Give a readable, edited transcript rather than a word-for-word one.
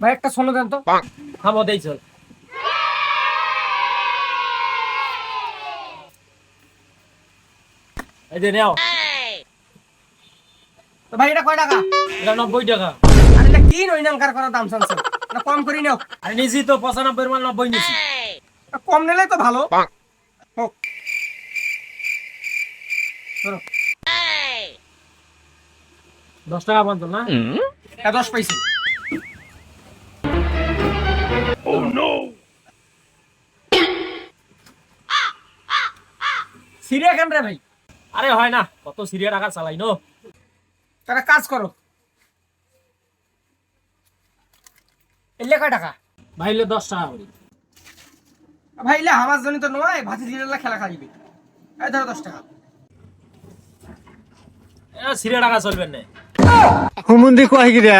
ভাই একটা শোনো দেন তো। থামো দেই চল। এই যে নাও। তো ভাই এটা কয় টাকা? এটা 90 টাকা। আরে এটা কি নইনাঙ্কার করা দাম শুনছো? এটা কম করি নাও। আরে নিছি তো 95 এর মাল 90 নিছি। এটা কম নিলেই তো ভালো। হোক ধরো। 10 টাকা বন্ধ না? এটা 10 পাইছি। সিরিয়া কেন রে ভাই? আরে হয় না, কত সিরিয়া টাকা চালাই নো। তারা কাজ করো। এলে কয় টাকা? ভাইলে 10 টাকা করি। ভাই এলে আমার জন্য তো নয়, ভাতি জিরালা খেলা খাইবে। এই ধরো 10 টাকা। সিরিয়া টাকা চলবে না। হুমুন্দি কয় গিরা